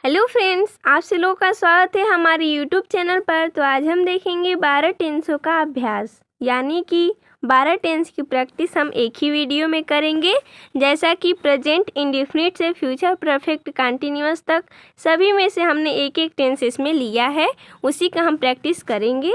Hello friends, आप सभी लोगों का स्वागत है हमारे यूट्यूब चैनल पर। तो आज हम देखेंगे 12 टेंसों का अभ्यास, यानी कि 12 टेंस की प्रैक्टिस हम एक ही वीडियो में करेंगे। जैसा कि प्रेजेंट इंडेफिनिट से फ्यूचर परफेक्ट कंटिन्यूअस तक सभी में से हमने एक एक टेंस इसमें लिया है, उसी का हम प्रैक्टिस करेंगे।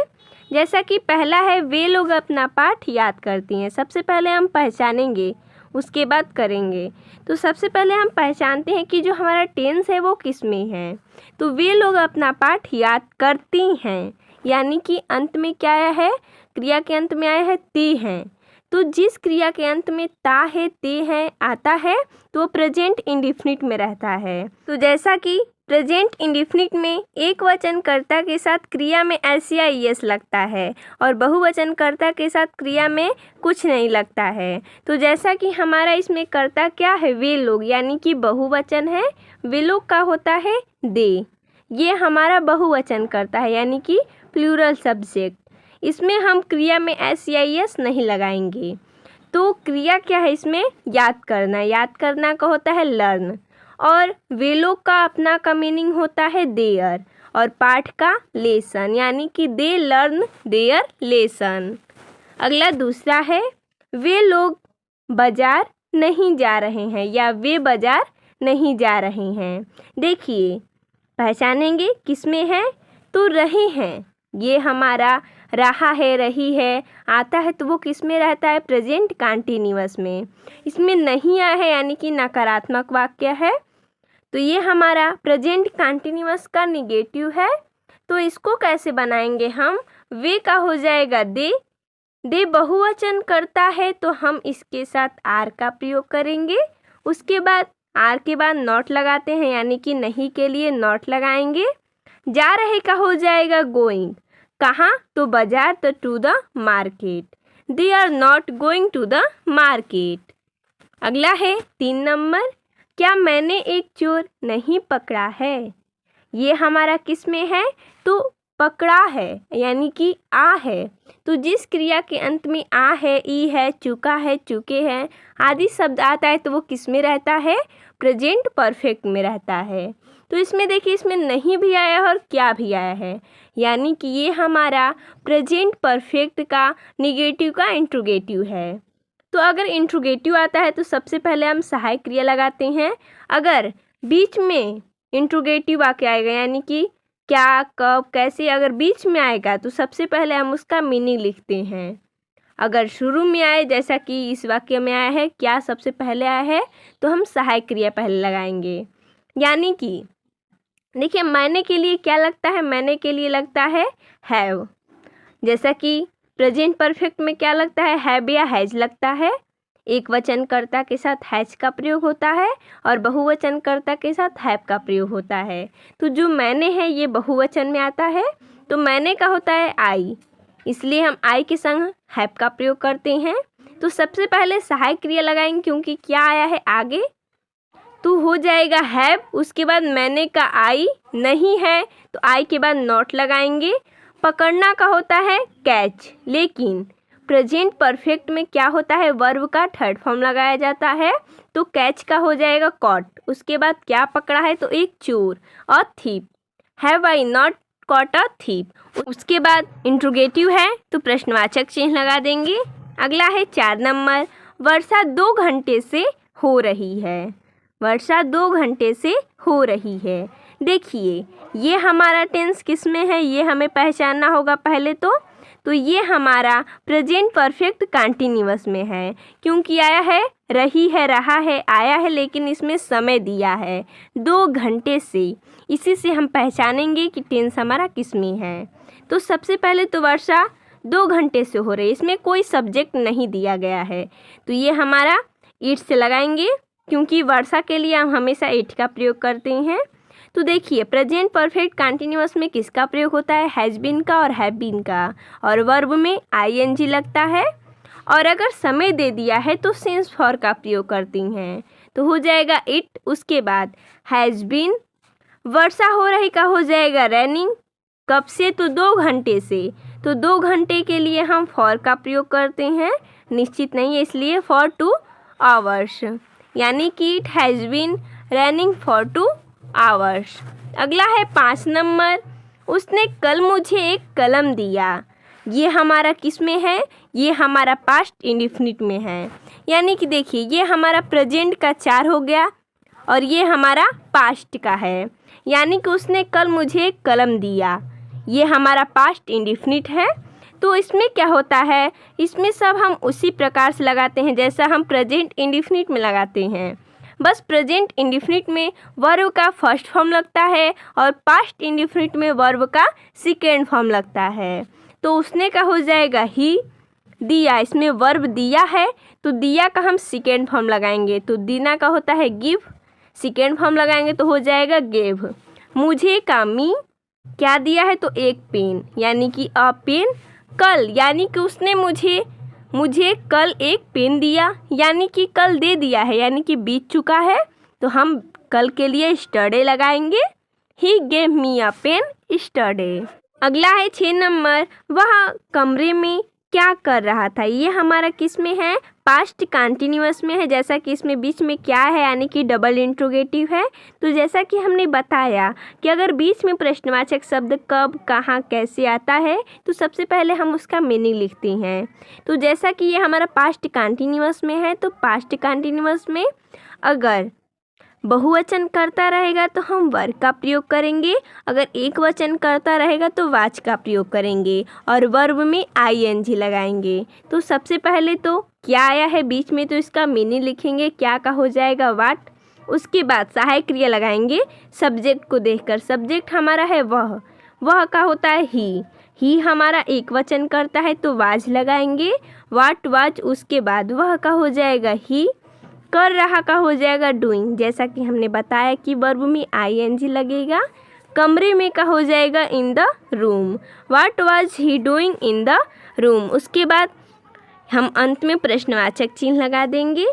जैसा कि पहला है, वे लोग अपना पाठ याद करती हैं। सबसे पहले हम पहचानेंगे, उसके बाद करेंगे। तो सबसे पहले हम पहचानते हैं कि जो हमारा टेंस है वो किस में है। तो वे लोग अपना पाठ याद करती हैं, यानी कि अंत में क्या आया है, क्रिया के अंत में आया है ती हैं। तो जिस क्रिया के अंत में ता है, ते है आता है, तो वो प्रेजेंट इंडेफिनिट में रहता है। तो जैसा कि प्रेजेंट इंडेफिनिट में एक वचनकर्ता के साथ क्रिया में एस या ईएस लगता है और बहुवचनकर्ता के साथ क्रिया में कुछ नहीं लगता है। तो जैसा कि हमारा इसमें कर्ता क्या है, वे लोग, यानी कि बहुवचन है। वे लोग का होता है दे, ये हमारा बहुवचन करता है, यानी कि प्लूरल सब्जेक्ट। इसमें हम क्रिया में एस या ईएस नहीं लगाएंगे। तो क्रिया क्या है इसमें, याद करना। याद करना का होता है लर्न, और वे लोग का अपना का मीनिंग होता है देयर, और पाठ का लेसन, यानी कि दे लर्न देयर लेसन। अगला दूसरा है, वे लोग बाजार नहीं जा रहे हैं, या वे बाजार नहीं जा रहे हैं। देखिए, पहचानेंगे किस में है, तो रहे हैं, ये हमारा रहा है, रही है आता है, तो वो किस में रहता है, प्रेजेंट कंटिन्यूअस में। इसमें नहीं आया है, यानी कि नकारात्मक वाक्य है, तो ये हमारा प्रेजेंट कंटिन्यूअस का निगेटिव है। तो इसको कैसे बनाएंगे हम, वे का हो जाएगा दे। दे बहुवचन करता है, तो हम इसके साथ आर का प्रयोग करेंगे। उसके बाद आर के बाद नॉट लगाते हैं, यानी कि नहीं के लिए नॉट लगाएंगे। जा रहे का हो जाएगा गोइंग, कहाँ, तो बाजार, तो to the market. They are not going to the market. अगला है 3 नंबर, क्या मैंने एक चोर नहीं पकड़ा है। ये हमारा किस में है, तो पकड़ा है, यानी कि आ है। तो जिस क्रिया के अंत में आ है, ई है, चुका है, चुके हैं आदि शब्द आता है, तो वो किस में रहता है, प्रेजेंट परफेक्ट में रहता है। तो इसमें देखिए, इसमें नहीं भी आया है और क्या भी आया है, यानी कि ये हमारा प्रेजेंट परफेक्ट का निगेटिव का इंट्रोगेटिव है। तो अगर इंट्रोगेटिव आता है तो सबसे पहले हम सहायक क्रिया लगाते हैं। अगर बीच में इंट्रोगेटिव वाक्य आएगा, यानी कि क्या, कब, कैसे, अगर बीच में आएगा तो सबसे पहले हम उसका मीनिंग लिखते हैं। अगर शुरू में आए, जैसा कि इस वाक्य में आया है, क्या सबसे पहले आया है, तो हम सहायक क्रिया पहले लगाएंगे। यानी कि देखिए, मैंने के लिए क्या लगता है, मैंने के लिए लगता है हैव। जैसा कि प्रेजेंट परफेक्ट में क्या लगता है, हैव या हैज लगता है। एक वचनकर्ता के साथ हैज का प्रयोग होता है और बहुवचनकर्ता के साथ हैव का प्रयोग होता है। तो जो मैंने है ये बहुवचन में आता है, तो मैंने का होता है आई, इसलिए हम आई के संग हैव का प्रयोग करते हैं। तो सबसे पहले सहायक क्रिया लगाएंगे, क्योंकि क्या आया है आगे, तो हो जाएगा हैव। उसके बाद मैंने का आई, नहीं है तो आई के बाद नॉट लगाएंगे। पकड़ना का होता है कैच, लेकिन प्रेजेंट परफेक्ट में क्या होता है, वर्ब का थर्ड फॉर्म लगाया जाता है, तो कैच का हो जाएगा कॉट। उसके बाद क्या पकड़ा है, तो एक चोर, और thief, have I not caught a thief. उसके बाद इंट्रोगेटिव है तो प्रश्नवाचक चिन्ह लगा देंगे। अगला है 4 नंबर, वर्षा 2 घंटे से हो रही है। वर्षा 2 घंटे से हो रही है। देखिए, ये हमारा टेंस किस में है, ये हमें पहचानना होगा पहले तो ये हमारा प्रेजेंट परफेक्ट कंटिन्यूअस में है, क्योंकि आया है, रही है, रहा है, आया है, लेकिन इसमें समय दिया है 2 घंटे से। इसी से हम पहचानेंगे कि टेंस हमारा किस में है। तो सबसे पहले तो वर्षा 2 घंटे से हो रही है, इसमें कोई सब्जेक्ट नहीं दिया गया है, तो ये हमारा इट से लगाएंगे, क्योंकि वर्षा के लिए हम हमेशा इट का प्रयोग करते हैं। तो देखिए, प्रेजेंट परफेक्ट कंटिन्यूअस में किसका प्रयोग होता है, हैज बीन का और हैव बीन का, और वर्ब में आईएनजी लगता है। और अगर समय दे दिया है तो सिंस फॉर का प्रयोग करती हैं, तो हो जाएगा इट। उसके बाद हैज बीन, वर्षा हो रही का हो जाएगा रैनिंग, कब से, तो 2 घंटे से, तो 2 घंटे के लिए हम फॉर का प्रयोग करते हैं, निश्चित नहीं है इसलिए फॉर 2 आवर्स, यानी कि it has been running for 2 hours. अगला है 5 नंबर, उसने कल मुझे एक कलम दिया। ये हमारा किस में है? ये हमारा पास्ट इंडेफिनिट में है। यानी कि देखिए ये हमारा प्रेजेंट का 4 हो गया और ये हमारा पास्ट का है। यानी कि उसने कल मुझे एक कलम दिया, ये हमारा पास्ट इंडेफिनिट है। तो इसमें क्या होता है, इसमें सब हम उसी प्रकार से लगाते हैं जैसा हम प्रेजेंट इंडेफिनिट में लगाते हैं। बस प्रेजेंट इंडेफिनिट में वर्ब का फर्स्ट फॉर्म लगता है और पास्ट इंडेफिनिट में वर्ब का सेकेंड फॉर्म लगता है। तो उसने का हो जाएगा ही। दिया, इसमें वर्ब दिया है तो दिया का हम सेकेंड फॉर्म लगाएंगे, तो दीना का होता है गिव, सेकेंड फॉर्म लगाएंगे तो हो जाएगा गेव। मुझे का मी, क्या दिया है तो एक पेन, यानी कि अ पेन। कल, यानी कि उसने मुझे कल एक पेन दिया, यानी कि कल दे दिया है, यानी कि बीत चुका है, तो हम कल के लिए स्टरडे लगाएंगे। He gave me a pen yesterday. अगला है 6 नंबर, वह कमरे में क्या कर रहा था। ये हमारा किस में है? पास्ट कंटिन्यूअस में है। जैसा कि इसमें बीच में क्या है, यानी कि डबल इंट्रोगेटिव है। तो जैसा कि हमने बताया कि अगर बीच में प्रश्नवाचक शब्द कब, कहाँ, कैसे आता है तो सबसे पहले हम उसका मीनिंग लिखते हैं। तो जैसा कि ये हमारा पास्ट कंटिन्यूअस में है, तो पास्ट कंटिन्यूअस में अगर बहुवचन करता रहेगा तो हम वर्ग का प्रयोग करेंगे, अगर एक वचन करता रहेगा तो वाच का प्रयोग करेंगे और वर्ब में ing लगाएंगे। तो सबसे पहले तो क्या आया है बीच में, तो इसका मीनिंग लिखेंगे, क्या का हो जाएगा वाट। उसके बाद सहायक क्रिया लगाएंगे सब्जेक्ट को देखकर। सब्जेक्ट हमारा है वह का होता है ही हमारा एक वचन करता है तो वाज लगाएंगे, वाट वाच। उसके बाद वह का हो जाएगा ही, कर रहा का हो जाएगा डूइंग, जैसा कि हमने बताया कि वर्ब में ing लगेगा। कमरे में का हो जाएगा in the room, what was he doing in the room. उसके बाद हम अंत में प्रश्नवाचक चिन्ह लगा देंगे।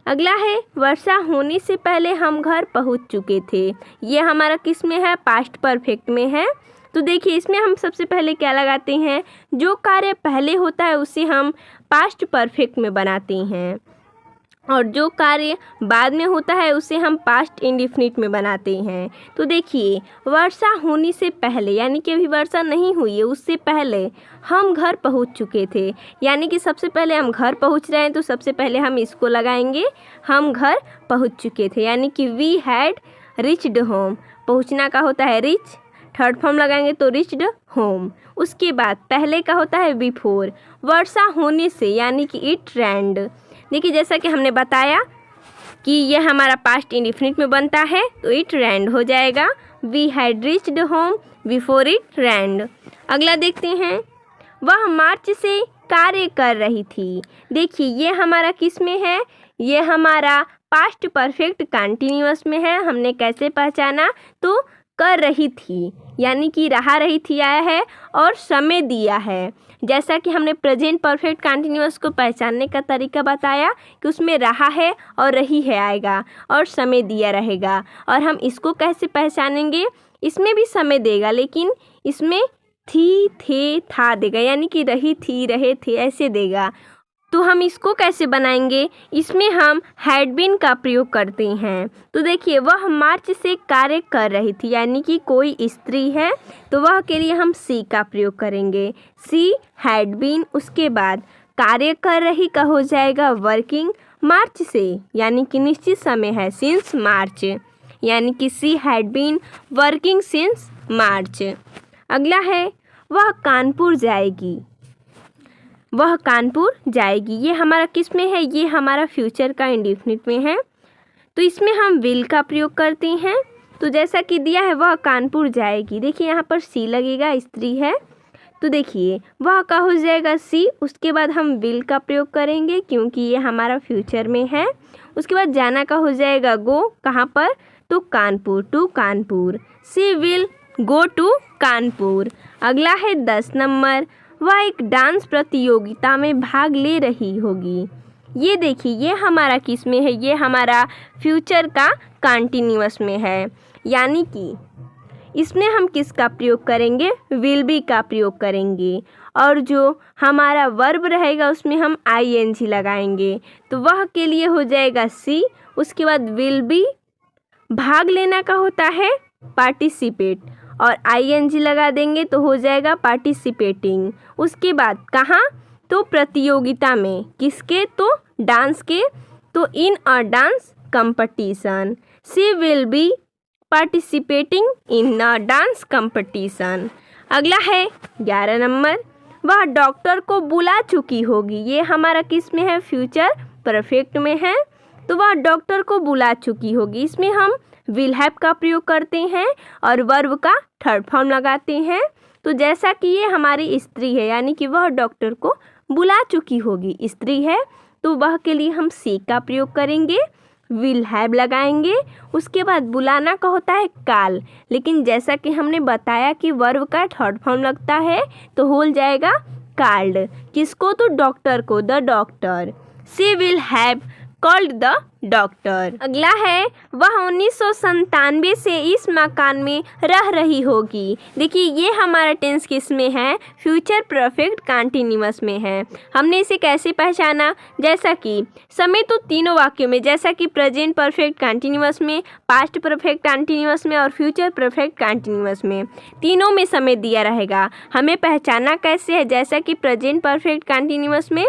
अगला है वर्षा होने से पहले हम घर पहुंच चुके थे। ये हमारा किस में है? पास्ट परफेक्ट में है। तो देखिए इसमें हम सबसे पहले क्या लगाते हैं, जो कार्य पहले होता है उसे हम पास्ट परफेक्ट में बनाते हैं और जो कार्य बाद में होता है उसे हम पास्ट इंडेफिनिट में बनाते हैं। तो देखिए वर्षा होने से पहले, यानी कि अभी वर्षा नहीं हुई है, उससे पहले हम घर पहुंच चुके थे, यानी कि सबसे पहले हम घर पहुंच रहे हैं तो सबसे पहले हम इसको लगाएंगे, हम घर पहुंच चुके थे, यानी कि वी हैड रिच्ड होम। पहुंचना का होता है रिच, थर्ड फॉर्म लगाएंगे तो रिच्ड होम। उसके बाद पहले का होता है बिफोर, वर्षा होने से, यानी कि इट रेन्ड। देखिए जैसा कि हमने बताया कि ये हमारा पास्ट इंडेफिनिट में बनता है तो इट रेन्ड हो जाएगा, we had reached home before it rained. अगला देखते हैं, वह मार्च से कार्य कर रही थी। देखिए ये हमारा किस में है? ये हमारा पास्ट परफेक्ट कंटिन्यूअस में है। हमने कैसे पहचाना? तो कर रही थी, यानी कि रही थी आया है और समय दिया है। जैसा कि हमने प्रेजेंट परफेक्ट कंटिन्यूअस को पहचानने का तरीका बताया कि उसमें रहा है और रही है आएगा और समय दिया रहेगा। और हम इसको कैसे पहचानेंगे? इसमें भी समय देगा लेकिन इसमें थी, थे, था देगा, यानी कि रही थी, रहे थे ऐसे देगा। तो हम इसको कैसे बनाएंगे? इसमें हम हैड बीन का प्रयोग करते हैं। तो देखिए वह मार्च से कार्य कर रही थी, यानी कि कोई स्त्री है तो वह के लिए हम सी का प्रयोग करेंगे, सी हैड बीन। उसके बाद कार्य कर रही का हो जाएगा वर्किंग, मार्च से, यानी कि निश्चित समय है, सिंस मार्च, यानी कि she had been working since March. अगला है वह कानपुर जाएगी, वह कानपुर जाएगी। ये हमारा किस में है? ये हमारा फ्यूचर का इंडेफिनिट में है तो इसमें हम विल का प्रयोग करते हैं। तो जैसा कि दिया है वह कानपुर जाएगी, देखिए यहाँ पर सी लगेगा, स्त्री है तो देखिए वह का हो जाएगा सी। उसके बाद हम विल का प्रयोग करेंगे क्योंकि ये हमारा फ्यूचर में है। उसके बाद जाना का हो जाएगा गो, कहाँ पर? तो Kanpur, to Kanpur, she will go to Kanpur. अगला है 10 नंबर, वह एक डांस प्रतियोगिता में भाग ले रही होगी। ये देखिए ये हमारा किस में है? ये हमारा फ्यूचर का कंटिन्यूअस में है, यानी कि इसमें हम किसका प्रयोग करेंगे? विल बी का प्रयोग करेंगे और जो हमारा वर्ब रहेगा उसमें हम ing लगाएंगे तो वह के लिए हो जाएगा सी। उसके बाद विल बी भाग लेना का होता है पार्टिसिपेट, और ING लगा देंगे तो हो जाएगा पार्टिसिपेटिंग। उसके बाद कहाँ, तो प्रतियोगिता में, किसके, तो डांस के, तो in a dance competition. She will be participating in a dance competition. अगला है 11 नंबर, वह डॉक्टर को बुला चुकी होगी। ये हमारा किस में है, फ्यूचर परफेक्ट में है, तो वह डॉक्टर को बुला चुकी होगी। इसमें हम विल हैव का प्रयोग करते हैं और वर्ब का थर्ड फॉर्म लगाते हैं। तो जैसा कि ये हमारी स्त्री है, यानी कि वह डॉक्टर को बुला चुकी होगी, स्त्री है, तो वह के लिए हम सी का प्रयोग करेंगे, विल हैव लगाएंगे। उसके बाद बुलाना का होता है काल, लेकिन जैसा कि हमने बताया कि वर्ब का थर्ड फॉर्म लगता है तो हो जाएगा कॉल्ड। किसको, तो डॉक्टर को, the doctor. She will have called the doctor. अगला है वह 1997 से इस मकान में रह रही होगी। देखिए ये हमारा टेंस किस में है, फ्यूचर परफेक्ट कंटीन्यूअस में है। हमने इसे कैसे पहचाना, जैसा कि समय तो तीनों वाक्यों में, जैसा कि प्रेजेंट परफेक्ट कंटीन्यूअस में, पास्ट परफेक्ट कंटीन्यूअस में और फ्यूचर परफेक्ट कंटीन्यूअस में, तीनों में समय दिया रहेगा। हमें पहचाना कैसे है, जैसा कि प्रेजेंट परफेक्ट कंटीन्यूअस में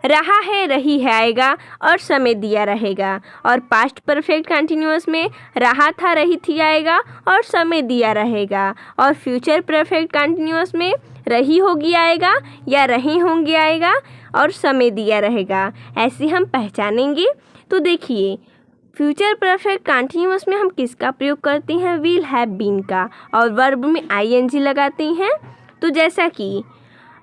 रहा है, रही है आएगा और समय दिया रहेगा, और पास्ट परफेक्ट कंटीन्यूअस में रहा था, रही थी आएगा और समय दिया रहेगा, और फ्यूचर परफेक्ट कंटीन्यूअस में रही होगी आएगा या रहे होंगे आएगा और समय दिया रहेगा। ऐसे हम पहचानेंगे। तो देखिए फ्यूचर परफेक्ट कंटीन्यूअस में हम किसका प्रयोग करते हैं, विल हैव बीन का, और वर्ब में ING लगाते हैं। तो जैसा कि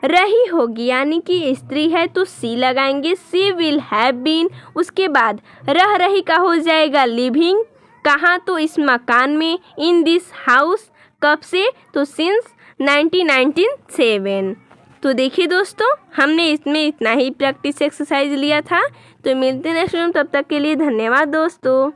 रही होगी यानी कि स्त्री है तो सी लगाएंगे, सी विल हैव बीन। उसके बाद रह रही का हो जाएगा लिविंग, कहाँ, तो इस मकान में, इन दिस हाउस, कब से, तो सिंस 1997। तो देखिए दोस्तों हमने इसमें इतना ही प्रैक्टिस एक्सरसाइज लिया था। तो मिलते हैं नेक्स्ट टाइम, तब तक के लिए धन्यवाद दोस्तों।